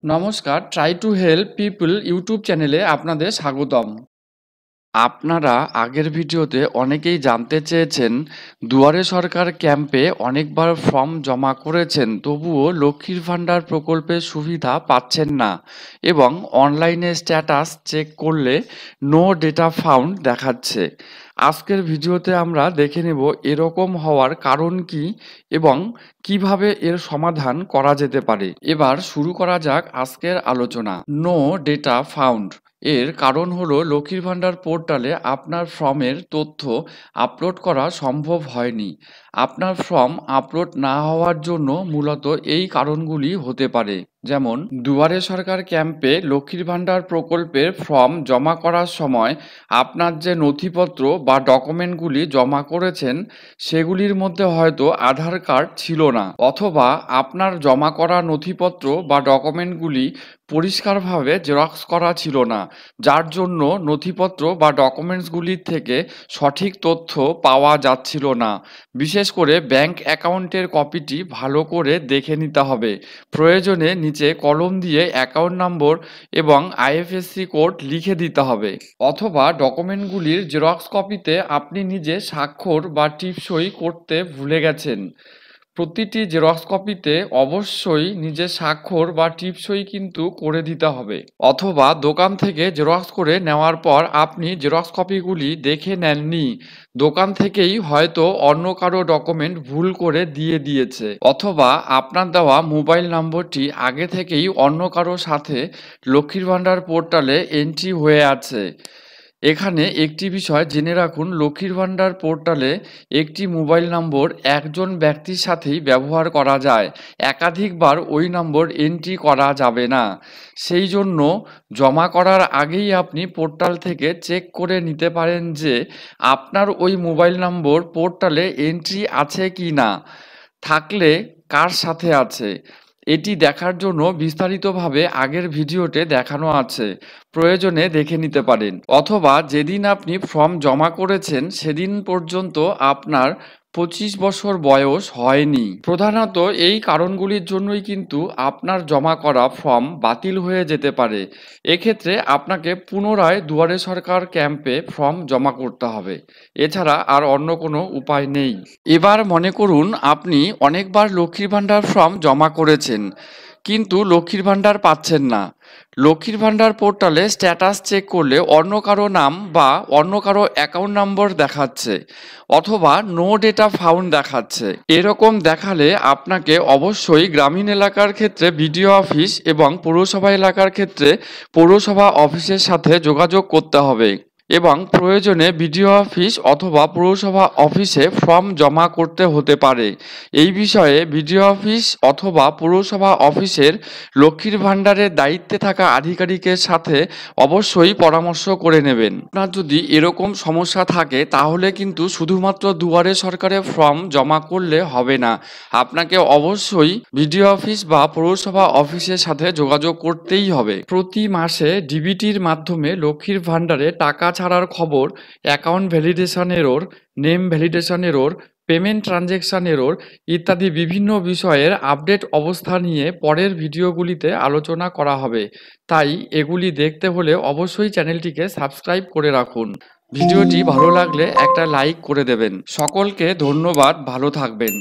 নমস্কার, try to help people YouTube চ্যানেলে আপনাদের স্বাগতম। আপনারা আগের ভিডিওতে অনেকেই জানতে চেয়েছেন, দুয়ারে সরকার ক্যাম্পে অনেকবার ফর্ম জমা করেছেন, তবুও লক্ষ্মীর ভাণ্ডার প্রকল্পের সুবিধা পাচ্ছেন না এবং অনলাইনে স্ট্যাটাস চেক করলে নো ডেটা ফাউন্ড দেখাচ্ছে। আজকের ভিডিওতে আমরা দেখে নেব এরকম হওয়ার কারণ কি এবং কিভাবে এর সমাধান করা যেতে পারে। এবার শুরু করা যাক আজকের আলোচনা। নো ডেটা ফাউন্ড এর কারণ হলো লক্ষ্মীর ভাণ্ডার পোর্টালে আপনার ফর্মের তথ্য আপলোড করা সম্ভব হয়নি। আপনার ফর্ম আপলোড না হওয়ার জন্য মূলত এই কারণগুলি হতে পারে, যেমন দুয়ারে সরকার ক্যাম্পে লক্ষ্মীর ভাণ্ডার প্রকল্পের ফর্ম জমা করার সময় আপনার যে নথিপত্র বা ডকুমেন্টগুলি জমা করেছেন সেগুলির মধ্যে হয়তো আধার কার্ড ছিল না, অথবা আপনার জমা করা নথিপত্র বা ডকুমেন্টগুলি পরিষ্কারভাবে জেরক্স করা ছিল না, যার জন্য নথিপত্র বা ডকুমেন্টসগুলির থেকে সঠিক তথ্য পাওয়া যাচ্ছিল না। বিশেষ করে ব্যাংক অ্যাকাউন্টের কপিটি ভালো করে দেখে নিতে হবে। প্রয়োজনে নিচে কলম দিয়ে অ্যাকাউন্ট নম্বর এবং আইএফএসসি কোড লিখে দিতে হবে, অথবা ডকুমেন্টগুলির জেরক্স কপিতে আপনি নিজে স্বাক্ষর বা টিপসই করতে ভুলে গেছেন। প্রতিটি জেরক্স কপিতে অবশ্যই নিজের স্বাক্ষর বা টিপসই কিন্তু করে দিতে হবে, অথবা দোকান থেকে জেরক্স করে নেওয়ার পর আপনি জেরক্স কপিগুলি দেখে নেননি, দোকান থেকেই হয়তো অন্য কারো ডকুমেন্ট ভুল করে দিয়েছে, অথবা আপনার দেওয়া মোবাইল নম্বরটি আগে থেকেই অন্য কারো সাথে লক্ষ্মীর ভাণ্ডার পোর্টালে এন্ট্রি হয়ে আছে। এখানে একটি বিষয় জেনে রাখুন, লক্ষ্মীর ভাণ্ডার পোর্টালে একটি মোবাইল নম্বর একজন ব্যক্তির সাথেই ব্যবহার করা যায়, একাধিকবার ওই নম্বর এন্ট্রি করা যাবে না। সেই জন্য জমা করার আগেই আপনি পোর্টাল থেকে চেক করে নিতে পারেন যে আপনার ওই মোবাইল নম্বর পোর্টালে এন্ট্রি আছে কি না, থাকলে কার সাথে আছে। এটি দেখার জন্য বিস্তারিতভাবে আগের ভিডিওতে দেখানো আছে, প্রয়োজনে দেখে নিতে পারেন, অথবা যেদিন আপনি ফর্ম জমা করেছেন সেদিন পর্যন্ত আপনার 25 বছর বয়স হয়নি। প্রধানত এই কারণগুলির জন্যই কিন্তু আপনার জমা করা ফর্ম বাতিল হয়ে যেতে পারে। এক্ষেত্রে আপনাকে পুনরায় দুয়ারে সরকার ক্যাম্পে ফর্ম জমা করতে হবে, এছাড়া আর অন্য কোনো উপায় নেই। এবার মনে করুন আপনি অনেকবার লক্ষ্মীর ভাণ্ডার ফর্ম জমা করেছেন, কিন্তু লক্ষ্মীর ভাণ্ডার পাচ্ছেন না। লক্ষ্মীর ভাণ্ডার পোর্টালে স্ট্যাটাস চেক করলে অন্য কারো নাম বা অন্য কারো অ্যাকাউন্ট নম্বর দেখাচ্ছে, অথবা নো ডেটা ফাউন্ড দেখাচ্ছে। এরকম দেখালে আপনাকে অবশ্যই গ্রামীণ এলাকার ক্ষেত্রে বিডিও অফিস এবং পৌরসভা এলাকার ক্ষেত্রে পৌরসভা অফিসের সাথে যোগাযোগ করতে হবে এবং প্রয়োজনে বিডিও অফিস অথবা পৌরসভা অফিসে ফর্ম জমা করতে হতে পারে। এই বিষয়ে বিডিও অফিস অথবা পৌরসভা অফিসের লক্ষ্মীর ভাণ্ডারের দায়িত্বে থাকা আধিকারিকের সাথে অবশ্যই পরামর্শ করে নেবেন। আপনার যদি এরকম সমস্যা থাকে তাহলে কিন্তু শুধুমাত্র দুয়ারে সরকারের ফর্ম জমা করলে হবে না, আপনাকে অবশ্যই বিডিও অফিস বা পৌরসভা অফিসের সাথে যোগাযোগ করতেই হবে। প্রতি মাসে ডিবিটির মাধ্যমে লক্ষ্মীর ভাণ্ডারে টাকা ছাড়ার খবর, account validation error, name validation error, payment transaction error ইত্যাদি বিভিন্ন বিষয়ের আপডেট অবস্থা নিয়ে পরের ভিডিওগুলিতে আলোচনা করা হবে। তাই এগুলি দেখতে হলে অবশ্যই চ্যানেলটিকে সাবস্ক্রাইব করে রাখুন। ভিডিওটি ভালো লাগলে একটা লাইক করে দেবেন। সকলকে ধন্যবাদ, ভালো থাকবেন।